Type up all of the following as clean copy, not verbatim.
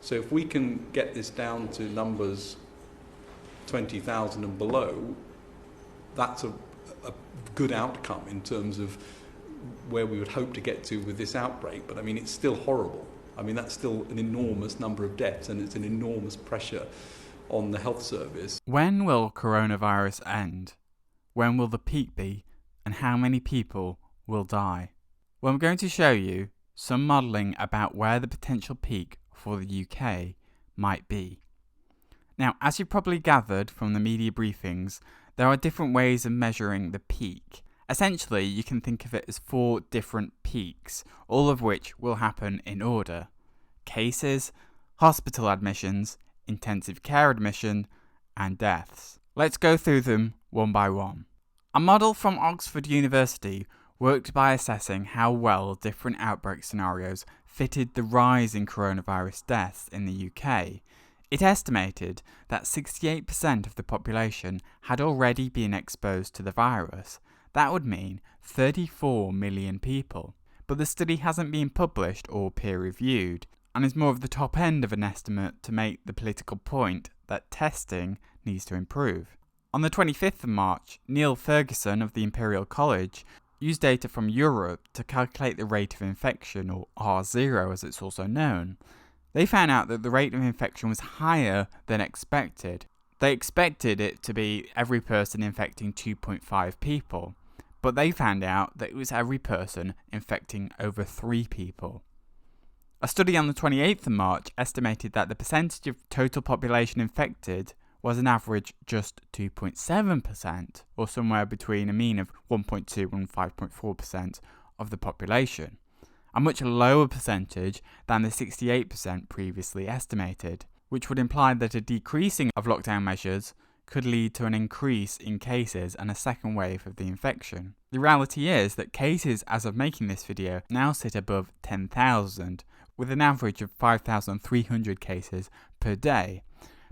So if we can get this down to numbers 20,000 and below, that's a good outcome in terms of where we would hope to get to with this outbreak. But I mean, it's still horrible. I mean, that's still an enormous number of deaths, and it's an enormous pressure on the health service. When will coronavirus end? When will the peak be? And how many people will die? Well, I'm going to show you some modelling about where the potential peak for the UK might be. Now, as you've probably gathered from the media briefings, there are different ways of measuring the peak. Essentially, you can think of it as 4 different peaks, all of which will happen in order: cases, hospital admissions, intensive care admission, and deaths. Let's go through them one by one. A model from Oxford University worked by assessing how well different outbreak scenarios fitted the rise in coronavirus deaths in the UK. It estimated that 68% of the population had already been exposed to the virus. That would mean 34 million people. But the study hasn't been published or peer-reviewed, and is more of the top end of an estimate to make the political point that testing needs to improve. On the 25th of March, Neil Ferguson of the Imperial College used data from Europe to calculate the rate of infection, or R0 as it's also known. They found out that the rate of infection was higher than expected. They expected it to be every person infecting 2.5 people, but they found out that it was every person infecting over 3 people. A study on the 28th of March estimated that the percentage of total population infected was an average just 2.7%, or somewhere between a mean of 1.2 and 5.4% of the population, a much lower percentage than the 68% previously estimated, which would imply that a decreasing of lockdown measures could lead to an increase in cases and a second wave of the infection. The reality is that cases as of making this video now sit above 10,000, with an average of 5,300 cases per day,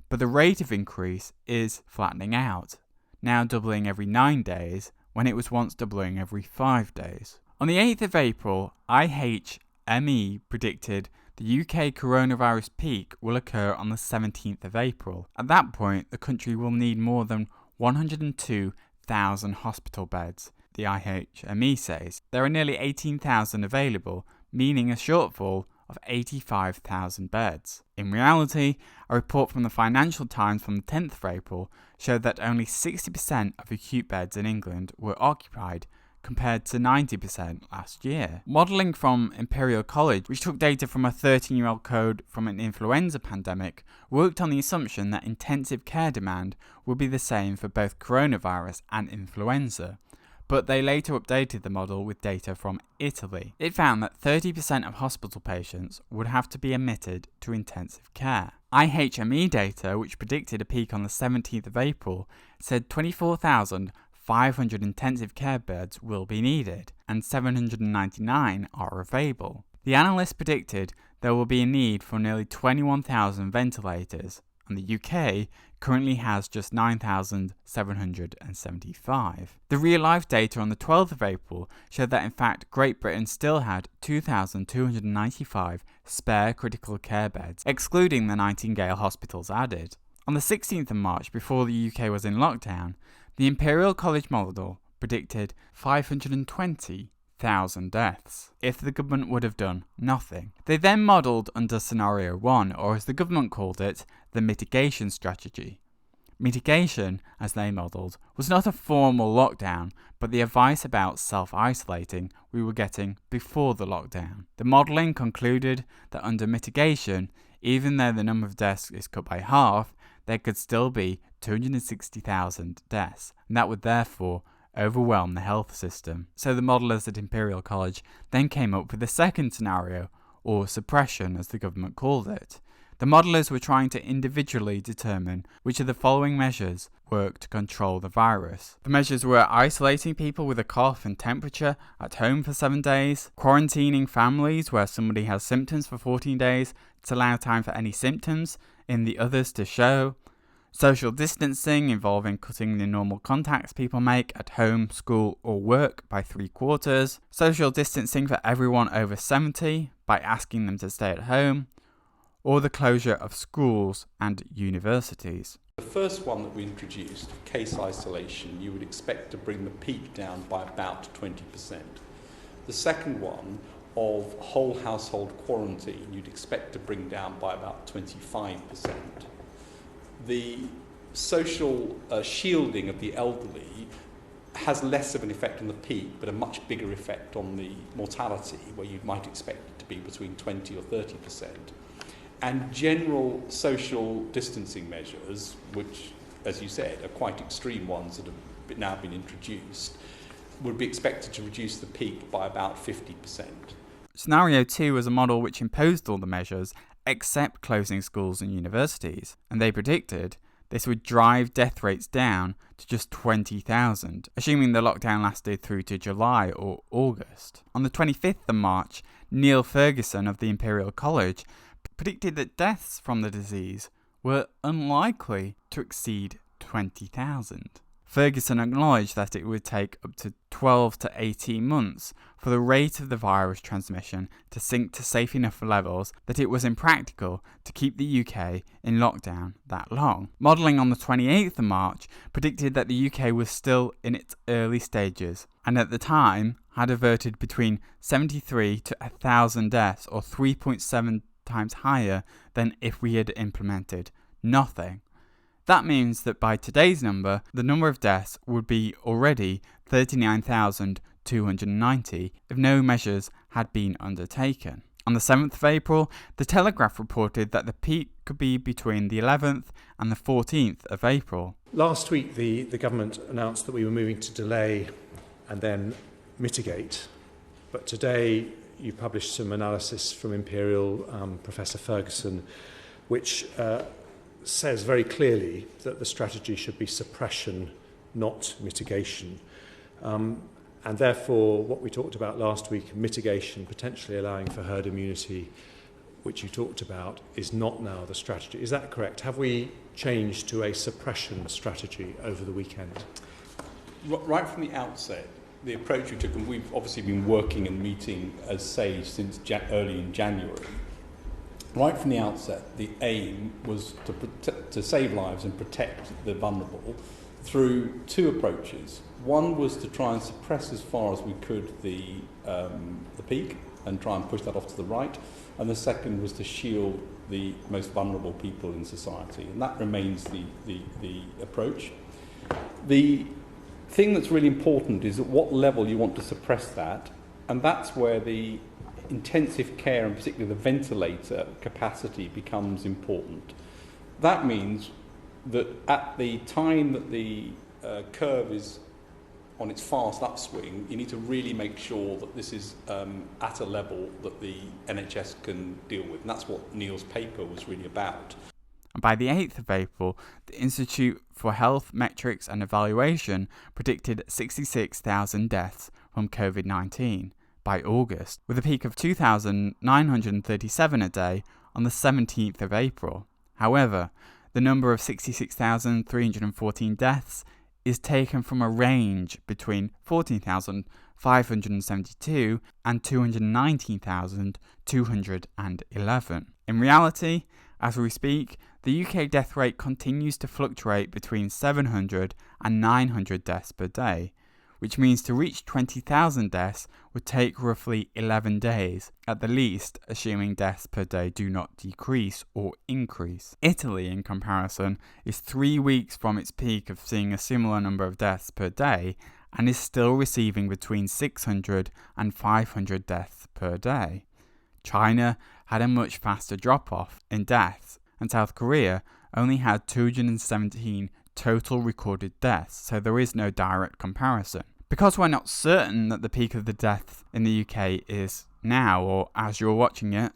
but the rate of increase is flattening out, now doubling every 9 days when it was once doubling every 5 days. On the 8th of April, IHME predicted the UK coronavirus peak will occur on the 17th of April. At that point, the country will need more than 102,000 hospital beds, the IHME says. There are nearly 18,000 available, meaning a shortfall of 85,000 beds. In reality, a report from the Financial Times from the 10th of April showed that only 60% of acute beds in England were occupied, compared to 90% last year. Modelling from Imperial College, which took data from a 13-year-old code from an influenza pandemic, worked on the assumption that intensive care demand would be the same for both coronavirus and influenza. But they later updated the model with data from Italy. It found that 30% of hospital patients would have to be admitted to intensive care. IHME data, which predicted a peak on the 17th of April, said 24,500 intensive care beds will be needed, and 799 are available. The analysts predicted there will be a need for nearly 21,000 ventilators, and the UK currently has just 9,775. The real-life data on the 12th of April showed that in fact Great Britain still had 2,295 spare critical care beds, excluding the Nightingale hospitals added. On the 16th of March, before the UK was in lockdown, the Imperial College model predicted 520,000 deaths if the government would have done nothing. They then modelled under Scenario 1, or as the government called it, the mitigation strategy. Mitigation, as they modelled, was not a formal lockdown, but the advice about self-isolating we were getting before the lockdown. The modelling concluded that under mitigation, even though the number of deaths is cut by half, there could still be 260,000 deaths, and that would therefore overwhelm the health system. So the modellers at Imperial College then came up with the second scenario, or suppression as the government called it. The modellers were trying to individually determine which of the following measures work to control the virus. The measures were isolating people with a cough and temperature at home for 7 days, quarantining families where somebody has symptoms for 14 days to allow time for any symptoms in the others to show, social distancing involving cutting the normal contacts people make at home, school or work by 3/4, social distancing for everyone over 70 by asking them to stay at home, or the closure of schools and universities. The first one that we introduced, case isolation, you would expect to bring the peak down by about 20%. The second one, of whole household quarantine, you'd expect to bring down by about 25%. The social shielding of the elderly has less of an effect on the peak, but a much bigger effect on the mortality, where you might expect it to be between 20 or 30%. And general social distancing measures, which, as you said, are quite extreme ones that have now been introduced, would be expected to reduce the peak by about 50%. Scenario 2 was a model which imposed all the measures except closing schools and universities, and they predicted this would drive death rates down to just 20,000, assuming the lockdown lasted through to July or August. On the 25th of March, Neil Ferguson of the Imperial College predicted that deaths from the disease were unlikely to exceed 20,000. Ferguson acknowledged that it would take up to 12 to 18 months for the rate of the virus transmission to sink to safe enough levels that it was impractical to keep the UK in lockdown that long. Modelling on the 28th of March predicted that the UK was still in its early stages, and at the time had averted between 73 to 1,000 deaths, or 3.7 times higher than if we had implemented nothing. That means that by today's number, the number of deaths would be already 39,290 if no measures had been undertaken. On the 7th of April, The Telegraph reported that the peak could be between the 11th and the 14th of April. Last week, the government announced that we were moving to delay and then mitigate. But today, you published some analysis from Imperial, Professor Ferguson, which says very clearly that the strategy should be suppression, not mitigation. And therefore, what we talked about last week, mitigation, potentially allowing for herd immunity, which you talked about, is not now the strategy. Is that correct? Have we changed to a suppression strategy over the weekend? Right from the outset, the approach we took, and we've obviously been working and meeting as SAGE since early in January. Right from the outset, the aim was to save lives and protect the vulnerable through two approaches. One was to try and suppress as far as we could the peak and try and push that off to the right, and the second was to shield the most vulnerable people in society, and that remains the approach. The thing that's really important is at what level you want to suppress that, and that's where the intensive care, and particularly the ventilator capacity, becomes important. That means that at the time that the curve is on its fast upswing, you need to really make sure that this is at a level that the NHS can deal with, and that's what Neil's paper was really about. And by the 8th of April, the Institute for Health Metrics and Evaluation predicted 66,000 deaths from COVID-19 by August, with a peak of 2,937 a day on the 17th of April. However, the number of 66,314 deaths is taken from a range between 14,572 and 219,211. In reality, as we speak, the UK death rate continues to fluctuate between 700 and 900 deaths per day, which means to reach 20,000 deaths would take roughly 11 days, at the least, assuming deaths per day do not decrease or increase. Italy, in comparison, is 3 weeks from its peak of seeing a similar number of deaths per day and is still receiving between 600 and 500 deaths per day. China had a much faster drop-off in deaths, and South Korea only had 217 total recorded deaths, so there is no direct comparison. Because we're not certain that the peak of the deaths in the UK is now, or as you're watching it,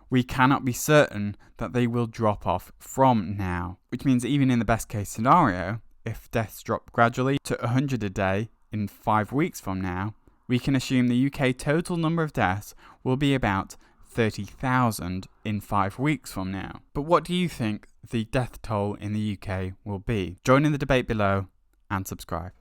we cannot be certain that they will drop off from now, which means even in the best case scenario, if deaths drop gradually to 100 a day in 5 weeks from now, we can assume the UK total number of deaths will be about 30,000 in 5 weeks from now. But what do you think the death toll in the UK will be? Join in the debate below and subscribe.